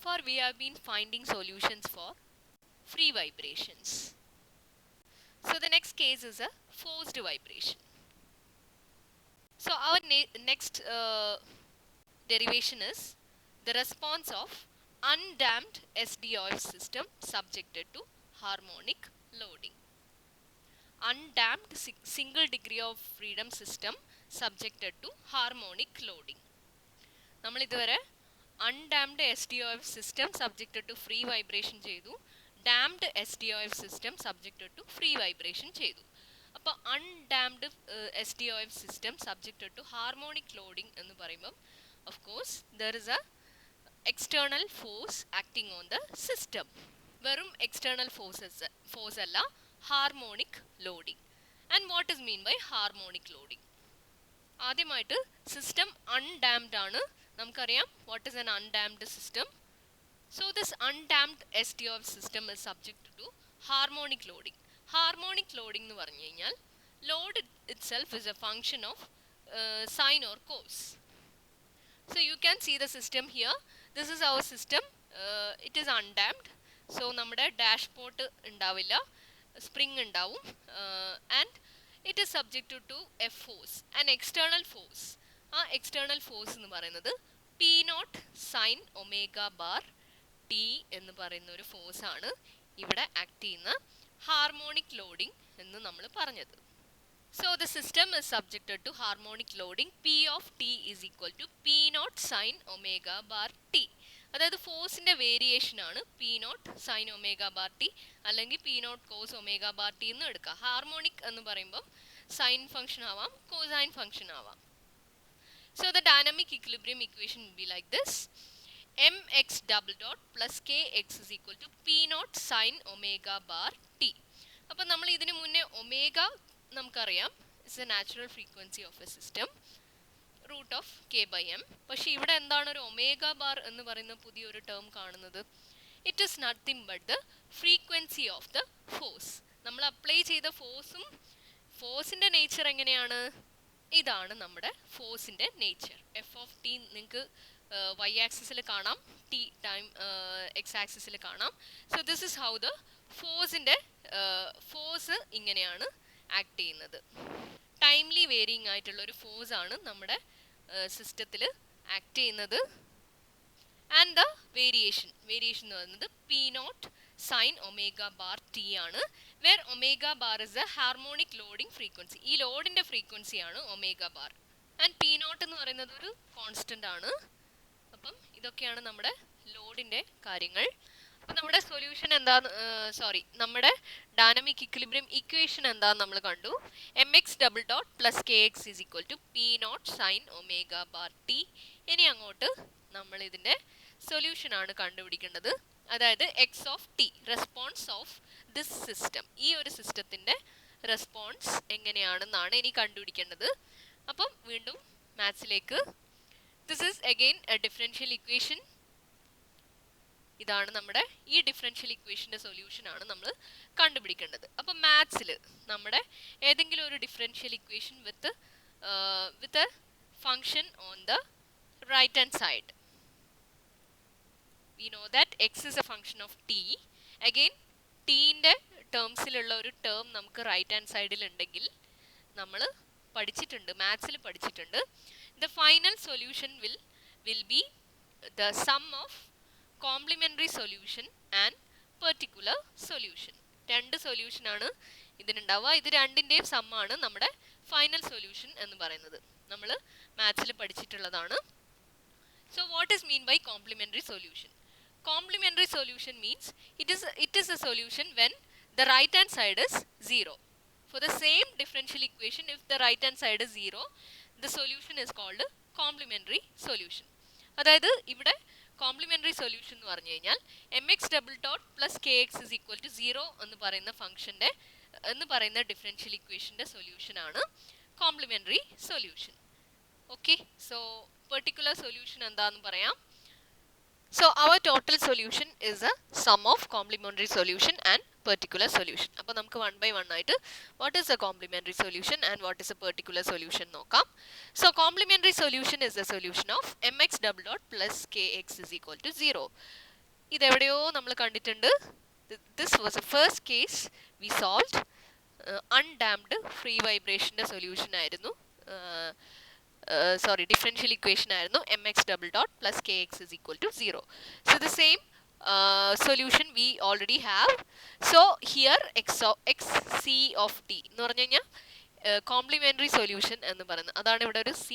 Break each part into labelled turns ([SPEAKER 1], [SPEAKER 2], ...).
[SPEAKER 1] far we have been finding solutions for free vibrations. So the next case is a forced vibration. So our next derivation is the response of undamped SDOF system subjected to harmonic loading. Undamped single degree of freedom system subjected to harmonic loading. നമ്മൾ ഇതുവരെ undamped SDOF system subjected to free vibration ചെയ്തു, damped SDOF system subjected to free vibration ചെയ്തു. അപ്പോൾ undamped SDOF system subjected to harmonic loading എന്ന് പറയുമ്പോൾ of course there is a external force acting on the system. വെറും external force അല്ല, harmonic loading. And what is mean by harmonic loading? ആദ്യമായിട്ട് system undamped ആണ്. നമുക്കറിയാം what is an undamped system. So this undamped SDOF system is subject to harmonic loading. Harmonic loading എന്ന് പറഞ്ഞു കഴിഞ്ഞാൽ load itself is a function of sine or cos. So you can see the system here. This is our system. It is undamped. So നമ്മുടെ ഡാഷ്പോർട്ട് ഉണ്ടാവില്ല, spring ഉണ്ടാവും. And it is subjected to a force, an external force. ആ external force എന്ന് പറയുന്നത് P0 sin omega bar T എന്ന് പറയുന്ന ഒരു force ആണ് ഇവിടെ ആക്ട് ചെയ്യുന്ന ഹാർമോണിക് ലോഡിംഗ് എന്ന് നമ്മൾ പറഞ്ഞത്. So the system is subjected to harmonic loading. P of T is equal to P0 sin omega bar T. അതായത് ഫോഴ്സിന്റെ വേരിയേഷൻ ആണ് P0 sin omega bar T അല്ലെങ്കിൽ P0 cos omega bar T എന്ന് എടുക്കുക. Harmonic എന്ന് പറയുമ്പോൾ sine function ആവാം, cosine function ആവാം. So the dynamic equilibrium equation will be like this. Mx double dot plus Kx is equal to P0 sin omega bar T. അപ്പോൾ നമ്മൾ ഇതിനു മുന്നേ ഒമേഗ നമുക്കറിയാം, it's a natural frequency of a system, root of k by m. പക്ഷേ ഇവിടെ എന്താണ് ഒരു omega bar എന്ന് പറയുന്ന പുതിയൊരു ടേം കാണുന്നത്? It is nothing but the frequency of the force. നമ്മൾ അപ്ലൈ ചെയ്ത ഫോഴ്സിൻ്റെ നേച്ചർ എങ്ങനെയാണ്? ഇതാണ് നമ്മുടെ ഫോഴ്സിൻ്റെ നേച്ചർ. എഫ് ഓഫ് ടി നിങ്ങൾക്ക് വൈ ആക്സിസിൽ കാണാം, ടി ടൈം എക്സ് ആക്സിസിൽ കാണാം. So this is how the force ഇങ്ങനെയാണ് ആക്ട് ചെയ്യുന്നത്. ടൈംലി വേരിയിങ് ആയിട്ടുള്ള ഒരു ഫോഴ്സ് ആണ് നമ്മുടെ സിസ്റ്റത്തിൽ ആക്ട് ചെയ്യുന്നത്. ആൻഡ് ദ വേരിയേഷൻ എന്ന് പറയുന്നത് P0 sin omega bar T ആണ്, where omega bar is the harmonic loading frequency. ഈ ലോഡിന്റെ ഫ്രീക്വൻസി ആണ് ഒമേഗ ബാർ. ആൻഡ് P0 എന്ന് പറയുന്നത് ഒരു കോൺസ്റ്റന്റ് ആണ്. അപ്പം ഇതൊക്കെയാണ് നമ്മുടെ ലോഡിന്റെ കാര്യങ്ങൾ. അപ്പം നമ്മുടെ സൊല്യൂഷൻ എന്താന്ന് നമ്മുടെ ഡൈനാമിക് ഇക്വിലിബ്രിയം ഇക്വേഷൻ എന്താന്ന് നമ്മൾ കണ്ടു. mx double dot plus kx is equal to P0 sin omega bar T. ഇനി അങ്ങോട്ട് നമ്മൾ ഇതിന്റെ സൊല്യൂഷൻ ആണ് കണ്ടുപിടിക്കേണ്ടത്. അതായത് X of T, response of this system, ഈ ഒരു സിസ്റ്റത്തിന്റെ റെസ്പോൺസ് എങ്ങനെയാണെന്നാണ് ഇനി കണ്ടുപിടിക്കേണ്ടത്. അപ്പം വീണ്ടും മാത്സിലേക്ക്. This is again a differential equation. ഇതാണ് നമ്മുടെ ഈ ഡിഫറൻഷ്യൽ ഇക്വേഷന്റെ സൊല്യൂഷൻ ആണ് നമ്മൾ കണ്ടുപിടിക്കേണ്ടത്. അപ്പം മാത്സിൽ നമ്മുടെ ഏതെങ്കിലും ഒരു differential equation with a function on the right hand side. We know that x is a function of t. Again, t ന്റെ ടേംസിലുള്ള ഒരു ടേം നമുക്ക് റൈറ്റ് ഹാൻഡ് സൈഡിൽ ഉണ്ടെങ്കിൽ നമ്മൾ പഠിച്ചിട്ടുണ്ട്, മാത്സിൽ പഠിച്ചിട്ടുണ്ട്. The final solution will be the sum of complementary solution and particular solution. രണ്ട് solution ആണ് ഇതിനുണ്ടാവുക. ഇത് രണ്ടിൻ്റെയും സം ആണ് നമ്മുടെ ഫൈനൽ സൊല്യൂഷൻ എന്ന് പറയുന്നത്. നമ്മൾ മാത്സിൽ പഠിച്ചിട്ടുള്ളതാണ്. So what is mean by complementary solution? Complementary solution means it is a solution when the right hand side is 0. For the same differential equation, if the right hand side is 0, the solution is called complementary solution. അതായത് ഇവിടെ complementary solution എന്ന് പറഞ്ഞു കഴിഞ്ഞാൽ mx double dot plus kx is equal to 0 എന്ന് പറയുന്ന differential ഇക്വേഷന്റെ solution ആണ് complementary solution. Okay, so particular solution എന്താന്ന് പറയാം. So our total solution is a sum of complementary solution and particular solution. അപ്പോൾ നമുക്ക് വൺ ബൈ വൺ ആയിട്ട് what is a complementary solution and what is a particular solution നോക്കാം. So complementary solution is the solution of mx double dot plus kx is equal to 0. ഇതെവിടെയോ നമ്മൾ കണ്ടിട്ടുണ്ട്. This was a first case we solved. Undamped free വൈബ്രേഷൻ്റെ solution ആയിരുന്നു, sorry, differential equation ആയിരുന്നു mx double dot plus kx is equal to 0. So the same solution we already have. So here xc of t എന്ന് പറഞ്ഞു കഴിഞ്ഞാൽ complementary solution എന്ന് പറയുന്നത്, അതാണ് ഇവിടെ ഒരു c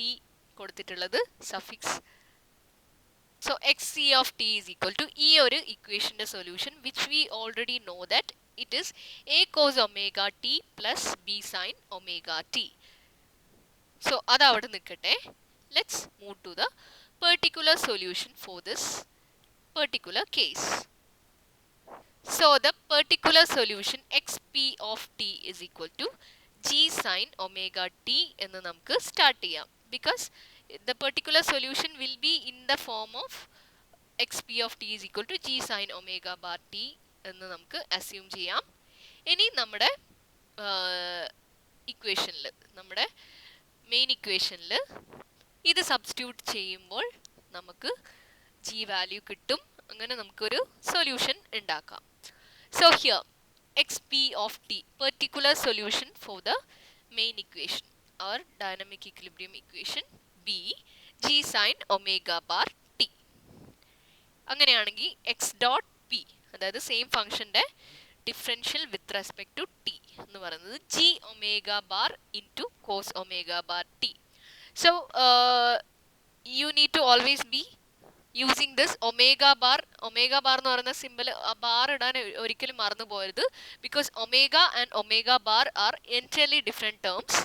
[SPEAKER 1] കൊടുത്തിട്ടുള്ളത് suffix. So xc of t is equal to ഈ ഒരു ഇക്വേഷന്റെ solution which we already know that it is a cos omega t plus b sin omega t. So അതവിടെ നിൽക്കട്ടെ. Let's move to the particular solution for this particular case. So the particular solution xp of t is equal to g sin omega t എന്ന് നമുക്ക് start ചെയ്യാം. Because the particular solution will be in the form of xp of t is equal to g sin omega bar t എന്ന് നമുക്ക് assume ചെയ്യാം. ഇനി നമ്മുടെ ഇക്വേഷനിൽ, നമ്മുടെ മെയിൻ ഇക്വേഷനിൽ ഇത് സബ്സ്റ്റിറ്റ്യൂട്ട് ചെയ്യുമ്പോൾ നമുക്ക് ജി വാല്യൂ കിട്ടും. അങ്ങനെ നമുക്കൊരു സൊല്യൂഷൻ ഉണ്ടാക്കാം. So here xp of t, particular solution for the main equation or dynamic equilibrium equation b g sin omega bar t. അങ്ങനെയാണെങ്കിൽ x dot p, അതായത് സെയിം ഫംഗ്ഷന്റെ differential with respect to t എന്ന് പറയുന്നത് g omega bar into cos omega bar t. So you need to always be using this omega bar. Omega bar എന്ന് പറയുന്ന simple bar ഇടാൻ ഒരിക്കലും മറന്നു പോകരുത്. Because omega and omega bar are entirely different terms.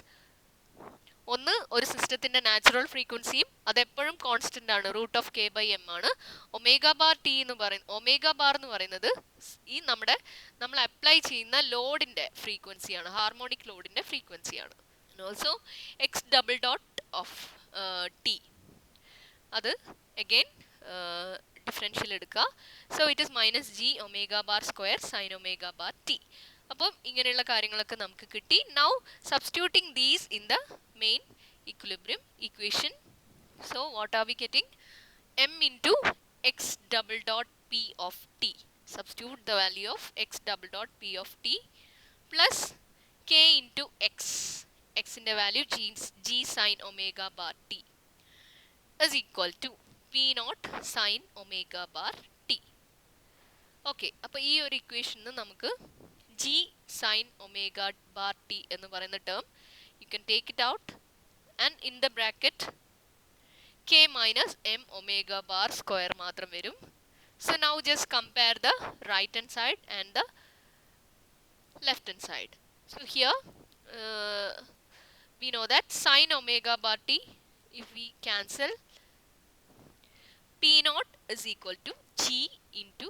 [SPEAKER 1] ഒന്ന് ഒരു സിസ്റ്റത്തിന്റെ natural ഫ്രീക്വൻസിയും അതെപ്പോഴും കോൺസ്റ്റന്റ് ആണ്, √k/m ആണ്. ഒമേഗ ബാർ ടി എന്ന് പറയുന്നത്, ഒമേഗ ബാർ എന്ന് പറയുന്നത് ഈ നമ്മൾ അപ്ലൈ ചെയ്യുന്ന ലോഡിന്റെ ഫ്രീക്വൻസിയാണ്, ഹാർമോണിക് ലോഡിന്റെ ഫ്രീക്വൻസിയാണ്. Also X double dot of T, അത് അഗെയിൻ ഡിഫറൻഷ്യൽ എടുക്കുക. So it is minus G omega bar square sine omega bar T. അപ്പം ഇങ്ങനെയുള്ള കാര്യങ്ങളൊക്കെ നമുക്ക് കിട്ടി. Now substituting these in the main equilibrium equation. So what are we getting? m into x double dot p of t. Substitute the value of x double dot p of t plus k into x. X in the value g sin omega bar t is equal to p naught sin omega bar t. Okay, അപ്പോൾ ഈ ഒരു ഇക്വേഷനിൽ നമുക്ക് g sin omega bar t എന്ന് പറയുന്ന term you can take it out and in the bracket k minus m omega bar square മാത്രം വരും. So now just compare the right hand side and the left hand side. So here we know that sin omega bar t, if we cancel, p naught is equal to g into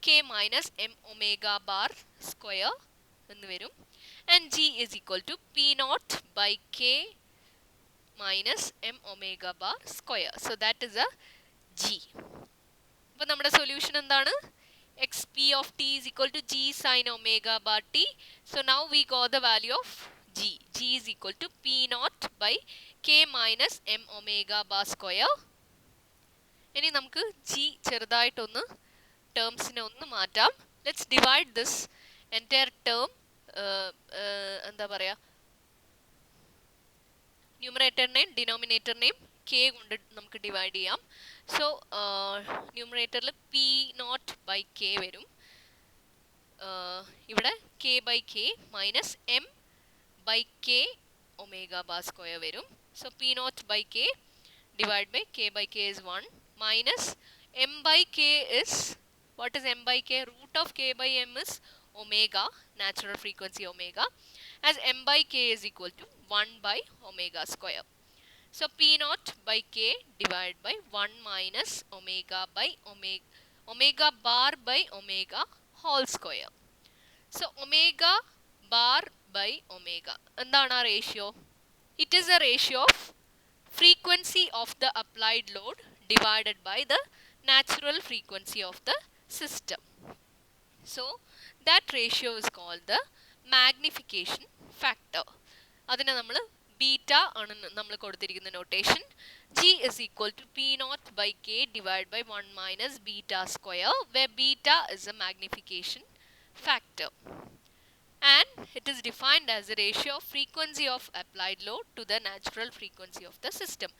[SPEAKER 1] k minus m omega bar square എന്ന് വരും. And g is equal to p naught by k minus m omega bar square. So that is a g. അപ്പോൾ നമ്മുടെ solution എന്താണ്? xp of t is equal to g sin omega bar t. So now we got the value of g. g is equal to p naught by k minus m omega bar square. ഇനി നമുക്ക് g ചെറുതായിട്ടൊന്ന് ടേംസിനെ ഒന്ന് മാറ്റാം. Let's divide this entire term, എന്താ പറയുക, ന്യൂമറേറ്ററിനെയും ഡിനോമിനേറ്ററിനെയും K കൊണ്ട് നമുക്ക് divide ചെയ്യാം. സോ ന്യൂമറേറ്ററിൽ പി നോട്ട് ബൈ കെ വരും. ഇവിടെ K by K minus M by K omega bar square വരും. So P naught by K divide by K by K is 1 minus M by K is, what is m by k? Root of k by m is omega, natural frequency omega, as m by k is equal to 1 by omega square. So p naught by k divided by 1 minus omega by omega bar by omega whole square. So omega bar by omega, എന്താണ് ആ ratio? It is a ratio of frequency of the applied load divided by the natural frequency of the system. So that ratio is called the magnification factor. അതിനെ നമ്മൾ B beta ആണ് നമ്മൾ കൊടുത്തിരിക്കുന്ന notation. G is equal to P naught by K divided by 1 minus beta square, where beta is a magnification factor. And it is defined as the ratio of frequency of applied load to the natural frequency of the system,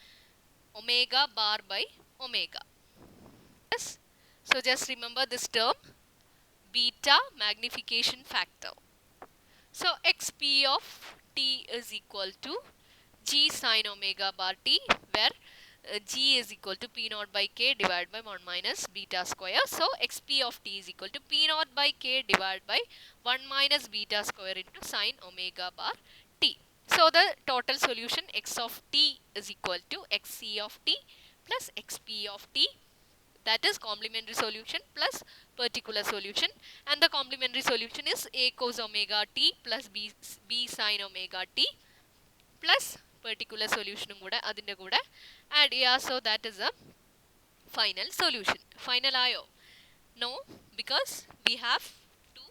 [SPEAKER 1] omega bar by omega. Yes. So just remember this term, beta magnification factor. So xp of t is equal to G sin omega bar t, where G is equal to P naught by K divided by 1 minus beta square. So xp of t is equal to P naught by K divided by 1 minus beta square into sin omega bar t. So the total solution x of t is equal to xc of t plus xp of t, that is complementary solution plus particular solution, and the complementary solution is a cos omega t plus b sin omega t plus particular solution കൂടെ അതിൻ്റെ കൂടെ add ചെയ്യുക. So that is a final solution. Final ആയോ? No, because we have two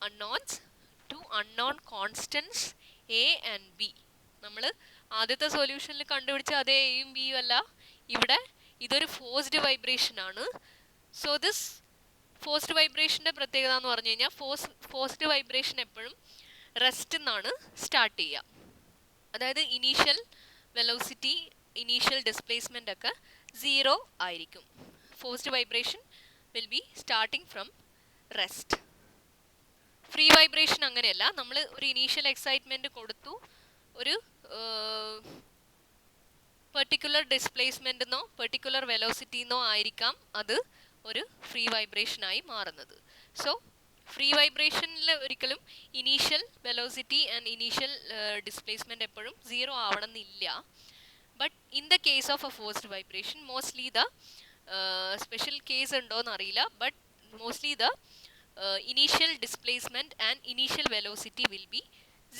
[SPEAKER 1] unknowns, two unknown constants a and b. നമ്മൾ ആദ്യത്തെ സൊല്യൂഷനിൽ കണ്ടുപിടിച്ച അതേ എയും ബിയും അല്ല, ഇവിടെ ഇതൊരു ഫോഴ്സ്ഡ് വൈബ്രേഷൻ ആണ്. സോ ദിസ് ഫോഴ്സ്ഡ് വൈബ്രേഷൻ്റെ പ്രത്യേകത എന്ന് പറഞ്ഞു കഴിഞ്ഞാൽ ഫോഴ്സ്ഡ് വൈബ്രേഷൻ എപ്പോഴും റെസ്റ്റ് നിന്നാണ് സ്റ്റാർട്ട് ചെയ്യുക. അതായത് ഇനീഷ്യൽ വെലോസിറ്റി, ഇനീഷ്യൽ ഡിസ്പ്ലേസ്മെൻ്റ് ഒക്കെ 0 ആയിരിക്കും. Forced vibration will be starting from rest. Free vibration അങ്ങനെയല്ല, നമ്മൾ ഒരു ഇനീഷ്യൽ എക്സൈറ്റ്മെൻറ്റ് കൊടുത്തു, ഒരു പെർട്ടിക്കുലർ ഡിസ്പ്ലേസ്മെൻറ്റെന്നോ പെർട്ടിക്കുലർ വെലോസിറ്റിന്നോ ആയിരിക്കാം അത് ഒരു ഫ്രീ വൈബ്രേഷനായി മാറുന്നത്. സോ ഫ്രീ വൈബ്രേഷനിൽ ഒരിക്കലും initial velocity and initial displacement എപ്പോഴും 0 ആവണമെന്നില്ല. But in the case of A forced vibration mostly the special case ഉണ്ടോയെന്ന് അറിയില്ല, but mostly the initial displacement and initial velocity will be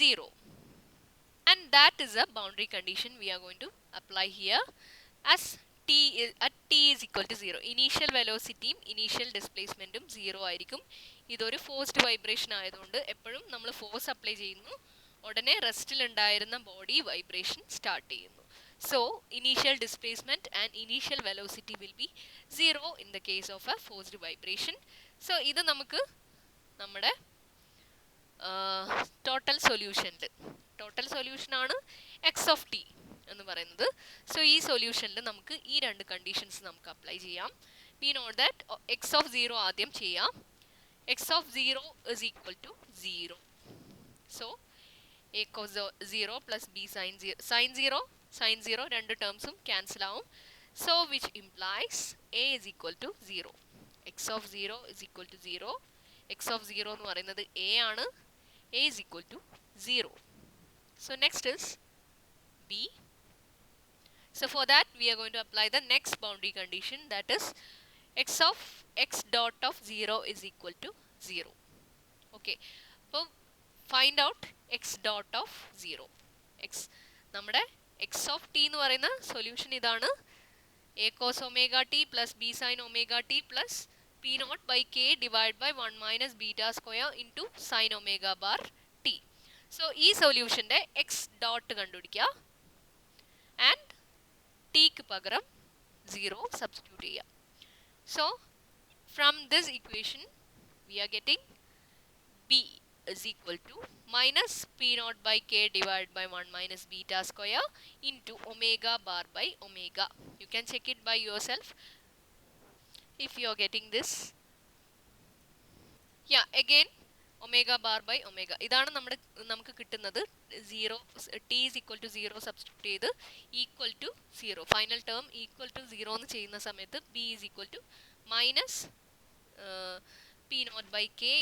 [SPEAKER 1] 0, and that is a boundary condition we are going to apply here as t is equal to 0. initial velocity initial displacement 0 ആയിരിക്കും. ഇതൊരു forced vibration ആയതുകൊണ്ട് എപ്പോഴും നമ്മൾ force apply ചെയ്യുന്നു, ഉടനെ റെസ്റ്റിൽ ഉണ്ടായിരുന്ന body vibration start ചെയ്യുന്നു. So initial displacement and initial velocity will be 0 in the case of a forced vibration. So ഇത് നമുക്ക് നമ്മുടെ ടോട്ടൽ സൊല്യൂഷൻ ആണ് എക്സ് ഓഫ് ടി എന്ന് പറയുന്നത്. സോ ഈ സൊല്യൂഷനിൽ നമുക്ക് ഈ രണ്ട് കണ്ടീഷൻസ് നമുക്ക് അപ്ലൈ ചെയ്യാം. We know that X of 0 ആദ്യം ചെയ്യാം. X of 0 is equal to 0. So a cos 0 plus b sin 0 രണ്ട് ടേംസും ക്യാൻസൽ ആവും. So which implies a is equal to 0. x of 0 is equal to 0. x of 0 എന്ന് പറയുന്നത് a ആണ്. a is equal to 0. So next is b. So for that we are going to apply the next boundary condition, that is x dot of 0 is equal to 0. Okay. So find out x dot of 0. നമ്മുടെ x of t എന്ന് പറയുന്ന solution ഇതാണ്. a cos omega t plus b sin omega t plus p naught by k divided by 1 minus beta square into sin omega bar t. So ഈ സൊല്യൂഷൻ്റെ x dot കണ്ടുപിടിക്കുക and tick പകരം 0 substitute ചെയ്യുക. So from this equation we are getting b is equal to minus p naught by k divided by 1 minus beta square into omega bar by omega. You can check it by yourself if you are getting this. Yeah, again omega bar by omega. ഇതാണ് നമുക്ക് കിട്ടുന്നത് 0 t is equal to 0 substitute ചെയ്ത് equal to 0 final term equal to 0 എന്ന് ചെയ്യുന്ന സമയത്ത് b is equal to minus p naught by k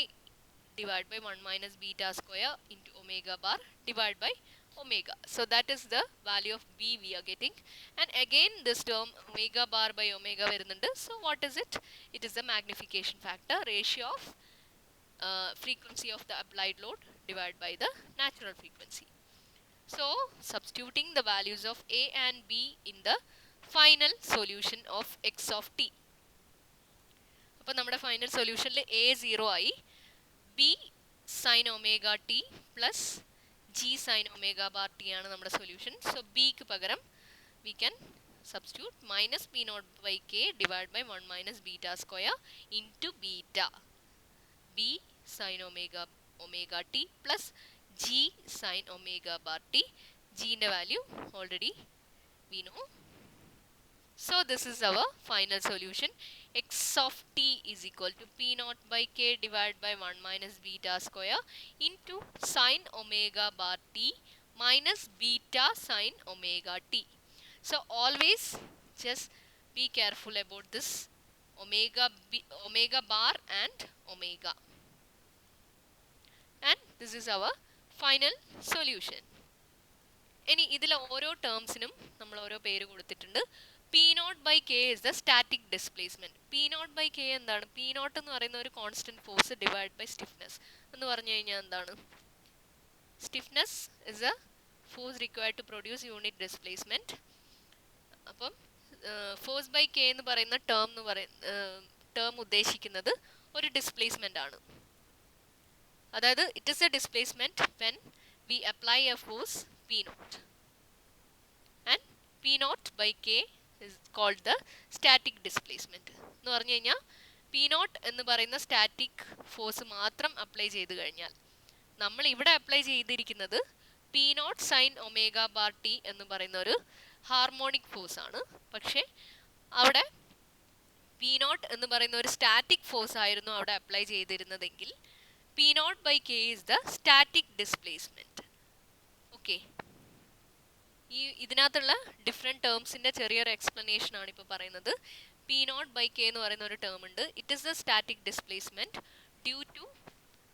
[SPEAKER 1] divided by 1 minus beta square into omega bar divided by omega. So that is the value of b we are getting, and again this term omega bar by omega വരുന്നുണ്ട്. So what is it? It is the magnification factor, ratio of frequency of the applied load divided by the natural frequency. So substituting the values of a and b in the final solution of x of t. അപ്പോൾ നമ്മുടെ final സൊല്യൂഷനിൽ a 0 ആയി, b sin omega t plus G sin omega bar t ആണ് നമ്മുടെ solution. So ബിക്ക് പകരം we can substitute minus p naught by k divided by 1 minus beta square into beta b sin omega t plus g sin omega bar t. G in the value already we know. So this is our final solution. X of t is equal to p naught by k divided by 1 minus beta square into sin omega bar t minus beta sin omega t. So always just be careful about this omega bar and omega. And this is our final solution. ഇനി ഇതിലെ ഓരോ ടേംസിനും നമ്മൾ ഓരോ പേര് കൊടുത്തിട്ടുണ്ട്. P naught by K is the static displacement. P naught by K എന്താണ്? P naught എന്ന് പറയുന്ന ഒരു constant force divide by stiffness എന്ന് പറഞ്ഞു കഴിഞ്ഞാൽ എന്താണ്? Stiffness is a force required to produce unit displacement. അപ്പം ഫോഴ്സ് ബൈ കെ എന്ന് പറയുന്ന ടേം ഉദ്ദേശിക്കുന്നത് ഒരു ഡിസ്പ്ലേസ്മെന്റ് ആണ്. അതായത് it is a displacement when we apply a force P naught and P naught by K is called the static displacement. എന്ന് പറഞ്ഞു കഴിഞ്ഞാൽ P naught എന്ന് പറയുന്ന സ്റ്റാറ്റിക് ഫോഴ്സ് മാത്രം അപ്ലൈ ചെയ്ത് കഴിഞ്ഞാൽ നമ്മൾ ഇവിടെ അപ്ലൈ ചെയ്തിരിക്കുന്നത് P naught sin omega bar t എന്ന് പറയുന്ന ഒരു ഹാർമോണിക് ഫോഴ്സ് ആണ്. പക്ഷേ അവിടെ P naught എന്ന് പറയുന്ന ഒരു സ്റ്റാറ്റിക് ഫോഴ്സ് ആയിരുന്നു അവിടെ അപ്ലൈ ചെയ്തിരുന്നതെങ്കിൽ P naught by K is the static displacement. Okay, ഇതിനകത്തുള്ള ഡിഫറെൻറ്റ് ടേംസിൻ്റെ ചെറിയൊരു എക്സ്പ്ലനേഷൻ ആണ് ഇപ്പോൾ പറയുന്നത്. P naught by K എന്ന് പറയുന്ന ഒരു ടേം ഉണ്ട്. It is the static displacement due to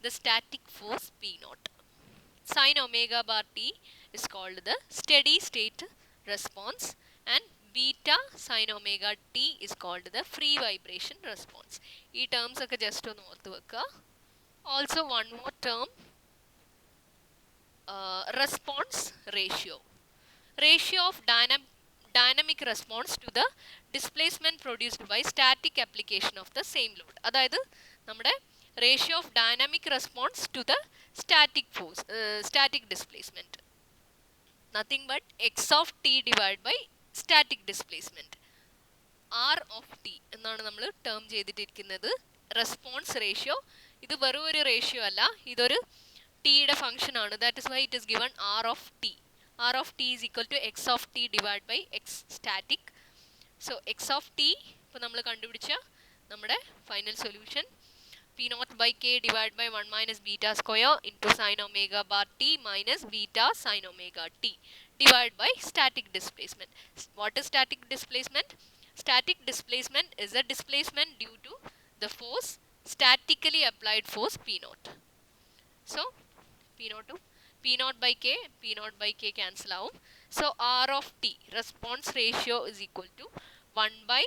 [SPEAKER 1] the static force P naught. Sin omega bar t is called the steady state response and beta sin omega t is called the free vibration response. ഈ terms ഒക്കെ just ഒന്ന് ഓർത്ത് വെക്കുക. Also one more term, response ratio. Ratio of dynamic response to the displacement produced by static application of the same load. അതായത് നമ്മുടെ ratio of dynamic response to the static force, static displacement. Nothing but x of t divided by static displacement. R of t എന്നാണ് നമ്മൾ term ചെയ്തിട്ടിരിക്കുന്നത്. Response ratio ഇത് വെറും ഒരു ratio അല്ല, ഇതൊരു ടിയുടെ ഫംഗ്ഷൻ ആണ്. That is why it is given R of t. R of t is equal to x of t divided by x static. So x of t ഇപ്പോൾ നമ്മൾ കണ്ടുപിടിച്ച നമ്മുടെ final solution P naught by K divided by 1 minus beta square into sin omega bar t minus beta sin omega t divided by static displacement. What is static displacement? Static displacement is a displacement due to the force statically applied force P naught. So P naught by K cancel out. So R of t response ratio is equal to 1 by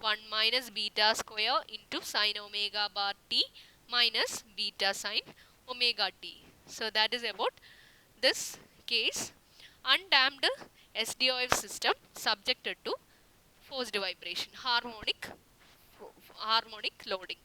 [SPEAKER 1] 1 minus beta square into sin omega bar t minus beta sin omega t. So that is about this case. Undamped SDOF system subjected to forced vibration, harmonic loading.